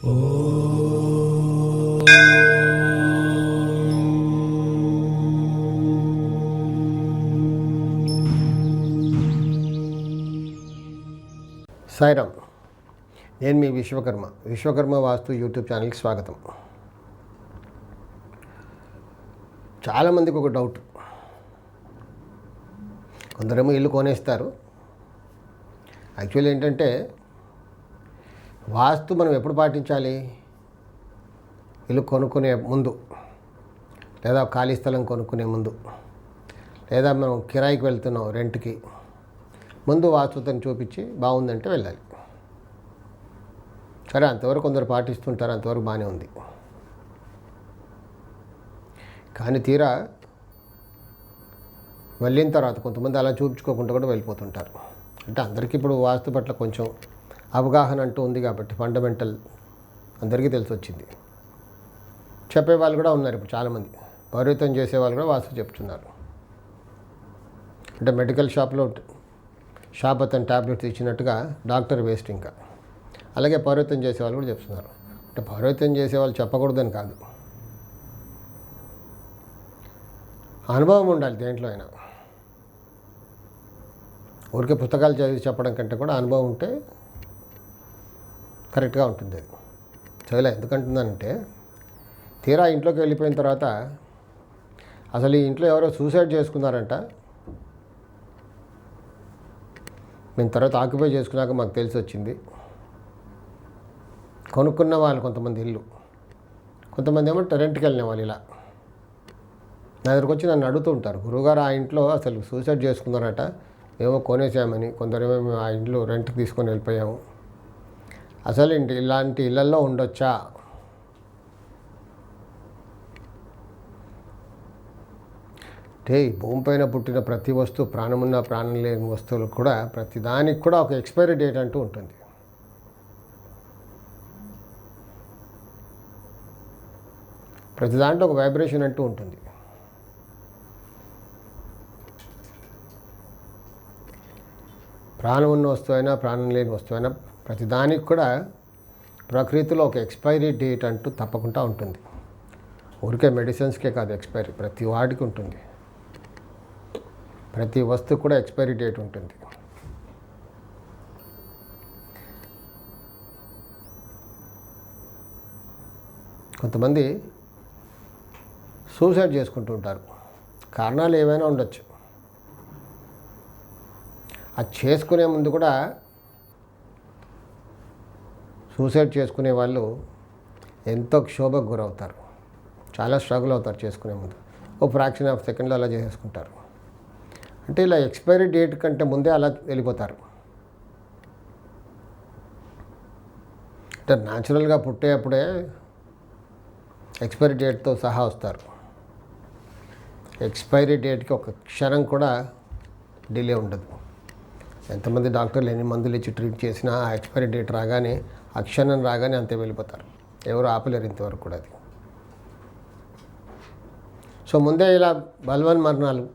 సాయిరామ్. నేను మీ విశ్వకర్మ వాస్తు యూట్యూబ్ ఛానల్కి స్వాగతం. చాలామందికి ఒక డౌట్, కొందరేమో ఇల్లు కొనేస్తారు. యాక్చువల్లీ ఏంటంటే వాస్తు మనం ఎప్పుడు పాటించాలి? ఇల్లు కొనుక్కునే ముందు, లేదా ఖాళీ స్థలం కొనుక్కునే ముందు, లేదా మనం కిరాయికి వెళ్తున్నాం రెంట్కి, ముందు వాస్తుతను చూపించి బాగుందంటే వెళ్ళాలి. సరే, అంతవరకు కొందరు పాటిస్తుంటారు, అంతవరకు బాగానే ఉంది. కానీ తీరా వెళ్ళిన తర్వాత కొంతమంది అలా చూపించుకోకుండా కూడా వెళ్ళిపోతుంటారు. అంటే అందరికీ ఇప్పుడు వాస్తు పట్ల కొంచెం అవగాహన అంటూ ఉంది కాబట్టి ఫండమెంటల్ అందరికీ తెలిసి వచ్చింది. చెప్పేవాళ్ళు కూడా ఉన్నారు. ఇప్పుడు చాలామంది పౌరోహిత్యం చేసేవాళ్ళు కూడా వాస్తు చెప్తున్నారు. అంటే మెడికల్ షాప్ అతను ట్యాబ్లెట్స్ ఇచ్చినట్టుగా డాక్టర్ వేస్ట్. ఇంకా అలాగే పౌరోహిత్యం చేసేవాళ్ళు కూడా చెప్తున్నారు. అంటే పౌరోహిత్యం చేసేవాళ్ళు చెప్పకూడదని కాదు, అనుభవం ఉండాలి దేంట్లో అయినా. ఊరికే పుస్తకాలు చదివి చెప్పడం కంటే కూడా అనుభవం ఉంటే కరెక్ట్గా ఉంటుంది. అది చదివలే ఎందుకంటుందంటే, తీరా ఇంట్లోకి వెళ్ళిపోయిన తర్వాత అసలు ఈ ఇంట్లో ఎవరో సూసైడ్ చేసుకున్నారంట. మేము తర్వాత ఆక్యుపై చేసుకున్నాక మాకు తెలిసి వచ్చింది. కొనుక్కున్న వాళ్ళు కొంతమంది ఇల్లు, కొంతమంది ఏమో రెంట్కి వెళ్ళిన వాళ్ళు ఇలా నా దగ్గరకు వచ్చి నన్ను అడుగుతూ ఉంటారు, గురువుగారు ఆ ఇంట్లో అసలు సూసైడ్ చేసుకున్నారట, ఏమో కొనేసామని. కొందరేమో మేము ఆ ఇంట్లో రెంట్కి తీసుకొని వెళ్ళిపోయాము. అసలు ఇలాంటి ఇళ్లల్లో ఉండొచ్చా? అంటే ఈ భూమిపైన పుట్టిన ప్రతి వస్తువు, ప్రాణమున్న ప్రాణం లేని వస్తువులు కూడా ప్రతి దానికి కూడా ఒక ఎక్స్పైరీ డేట్ అంటూ ఉంటుంది. ప్రతి దాంట్లో ఒక వైబ్రేషన్ అంటూ ఉంటుంది. ప్రాణం ఉన్న వస్తువు అయినా ప్రాణం లేని వస్తువు అయినా ప్రతిదానికి కూడా ప్రకృతిలో ఒక ఎక్స్పైరీ డేట్ అంటూ తప్పకుండా ఉంటుంది. ఊరికే మెడిసిన్స్కే కాదు ఎక్స్పైరీ, ప్రతి వాటికి ఉంటుంది. ప్రతి వస్తువు కూడా ఎక్స్పైరీ డేట్ ఉంటుంది. కొంతమంది సూసైడ్ చేసుకుంటూ ఉంటారు. కారణాలు ఏమైనా ఉండొచ్చు. అది చేసుకునే ముందు కూడా సూసైడ్ చేసుకునే వాళ్ళు ఎంతో క్షోభకు గురవుతారు, చాలా స్ట్రగుల్ అవుతారు చేసుకునే ముందు. ఓ ఫ్రాక్షన్ ఆఫ్ సెకండ్లో అలా చేసుకుంటారు. అంటే ఇలా ఎక్స్పైరీ డేట్ కంటే ముందే అలా వెళ్ళిపోతారు. అంటే న్యాచురల్గా పుట్టేటప్పుడే ఎక్స్పైరీ డేట్తో సహా వస్తారు. ఎక్స్పైరీ డేట్కి ఒక క్షణం కూడా డిలే ఉండదు. ఎంతమంది డాక్టర్లు ఎన్ని మందులు ఇచ్చి ట్రీట్ చేసినా ఆ ఎక్స్పైరీ డేట్ రాగానే, ఆ క్షణం రాగానే అంతే వెళ్ళిపోతారు. ఎవరు ఆపలేరు ఇంతవరకు కూడా అది. సో ముందే ఇలా బలవన్ మరణాలు,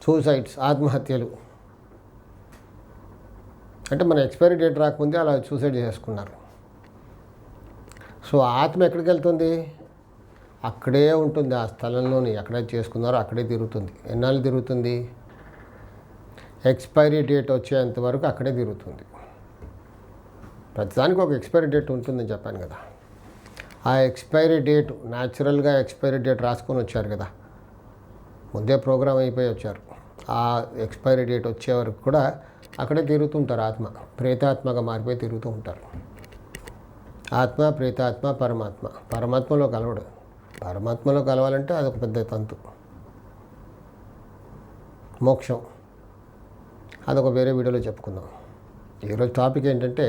సూసైడ్స్, ఆత్మహత్యలు అంటే మన ఎక్స్పైరీ డేట్ రాకముందే అలా సూసైడ్ చేసుకున్నారు. సో ఆత్మ ఎక్కడికి వెళ్తుంది? అక్కడే ఉంటుంది, ఆ స్థలంలోని. ఎక్కడే చేసుకున్నారో అక్కడే తిరుగుతుంది. ఎన్నాళ్ళు తిరుగుతుంది? ఎక్స్పైరీ డేట్ వచ్చేంత వరకు అక్కడే తిరుగుతుంది. ప్రతిదానికి ఒక ఎక్స్పైరీ డేట్ ఉంటుందని చెప్పాను కదా. ఆ ఎక్స్పైరీ డేట్ న్యాచురల్గా ఎక్స్పైరీ డేట్ రాసుకొని వచ్చారు కదా, ముందే ప్రోగ్రామ్ అయిపోయి వచ్చారు. ఆ ఎక్స్పైరీ డేట్ వచ్చే వరకు కూడా అక్కడే తిరుగుతుంటారు. ఆత్మ ప్రేతాత్మగా మారిపోయి తిరుగుతూ ఉంటారు. ఆత్మ, ప్రేతాత్మ, పరమాత్మ. పరమాత్మలో కలవడు. పరమాత్మలో కలవాలంటే అదొక పెద్ద తంతు. మోక్షం అదొక వేరే వీడియోలో చెప్పుకుందాం. ఈరోజు టాపిక్ ఏంటంటే,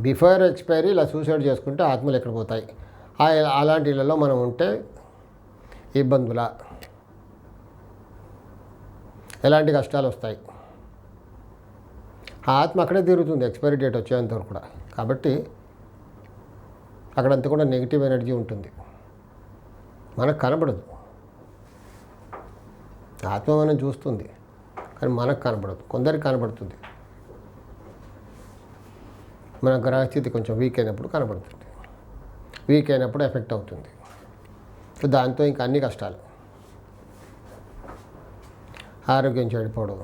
బిఫోర్ ఎక్స్పైరీ ఇలా సూసైడ్ చేసుకుంటే ఆత్మలు ఎక్కడ పోతాయి, అలాంటి ఇళ్ళలో మనం ఉంటే ఇబ్బందులా, ఎలాంటి కష్టాలు వస్తాయి. ఆ ఆత్మ అక్కడే తిరుగుతుంది ఎక్స్పైరీ డేట్ వచ్చేంతవరకు కూడా. కాబట్టి అక్కడంతా కూడా నెగిటివ్ ఎనర్జీ ఉంటుంది, మనకు కనబడదు. ఆత్మ మనం చూస్తుంది కానీ మనకు కనబడదు. కొందరికి కనబడుతుంది. మన గ్రహస్థితి కొంచెం వీక్ అయినప్పుడు కనబడుతుంది. వీక్ అయినప్పుడు ఎఫెక్ట్ అవుతుంది. సో దాంతో ఇంకా అన్ని కష్టాలు, ఆరోగ్యం చెడిపోవడం,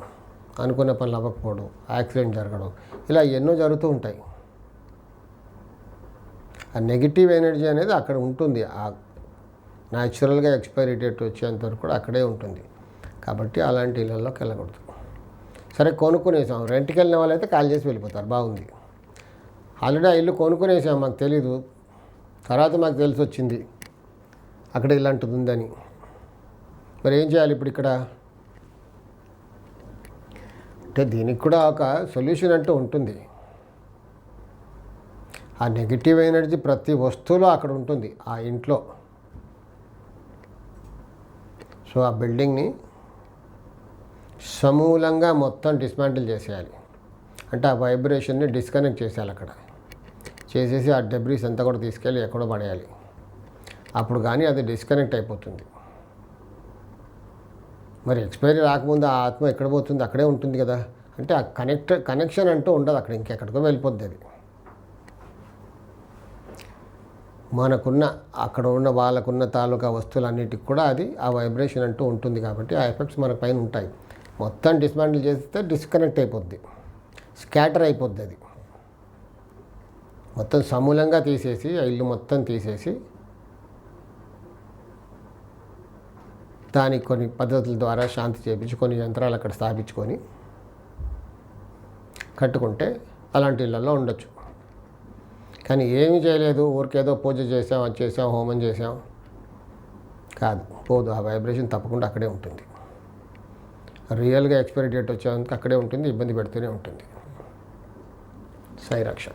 అనుకున్న పనులు అవ్వకపోవడం, యాక్సిడెంట్ జరగడం, ఇలా ఎన్నో జరుగుతూ ఉంటాయి. ఆ నెగిటివ్ ఎనర్జీ అనేది అక్కడ ఉంటుంది. ఆ న్యాచురల్గా ఎక్స్పైరీ డేట్ వచ్చేంత వరకు కూడా అక్కడే ఉంటుంది. కాబట్టి అలాంటి ఇళ్ళల్లోకి వెళ్ళకూడదు. సరే కొనుక్కునేసాం, రెంట్కి వెళ్ళిన వాళ్ళైతే కాల్ చేసి వెళ్ళిపోతారు, బాగుంది. ఆల్రెడీ ఆ ఇల్లు కొనుక్కునేసాం, మాకు తెలీదు, తర్వాత మాకు తెలిసి వచ్చింది అక్కడ ఇలాంటిది ఉందని. మరి ఏం చేయాలి ఇప్పుడు ఇక్కడ అంటే దీనికి కూడా ఒక సొల్యూషన్ అంటూ ఉంటుంది. ఆ నెగిటివ్ ఎనర్జీ ప్రతి వస్తువులో అక్కడ ఉంటుంది ఆ ఇంట్లో. సో ఆ బిల్డింగ్ని సమూలంగా మొత్తం డిస్మాంటిల్ చేసేయాలి. అంటే ఆ వైబ్రేషన్ని డిస్కనెక్ట్ చేసేయాలి. అక్కడ చేసేసి ఆ డెబ్రీస్ అంతా కూడా తీసుకెళ్ళి ఎక్కడో పడేయాలి. అప్పుడు కానీ అది డిస్కనెక్ట్ అయిపోతుంది. మరి ఎక్స్పైరీ రాకముందు ఆ ఆత్మ ఎక్కడ పోతుంది? అక్కడే ఉంటుంది కదా. అంటే ఆ కనెక్షన్ అంటూ ఉండదు అక్కడ, ఇంకెక్కడికో వెళ్ళిపోద్ది అది. మనకున్న అక్కడ ఉన్న వాళ్ళకున్న తాలూకా వస్తువులన్నిటికి కూడా అది ఆ వైబ్రేషన్ అంటూ ఉంటుంది. కాబట్టి ఆ ఎఫెక్ట్స్ మన పైన ఉంటాయి. మొత్తం డిస్మాంటిల్ చేస్తే డిస్కనెక్ట్ అయిపోద్ది, స్కాటర్ అయిపోద్ది. అది మొత్తం సమూలంగా తీసేసి ఆ ఇల్లు మొత్తం తీసేసి దానికి కొన్ని పద్ధతుల ద్వారా శాంతి చేయించి కొన్ని యంత్రాలు అక్కడ స్థాపించుకొని కట్టుకుంటే అలాంటి ఇళ్ళల్లో ఉండొచ్చు. కానీ ఏమీ చేయలేదు, ఊరికేదో పూజ చేసాం, అది చేసాం, హోమం చేసాం కాదు, పోదు. ఆ వైబ్రేషన్ తప్పకుండా అక్కడే ఉంటుంది. రియల్గా ఎక్స్పైరీ డేట్ వచ్చేందుకు అక్కడే ఉంటుంది, ఇబ్బంది పెడుతూనే ఉంటుంది. సాయి రక్ష.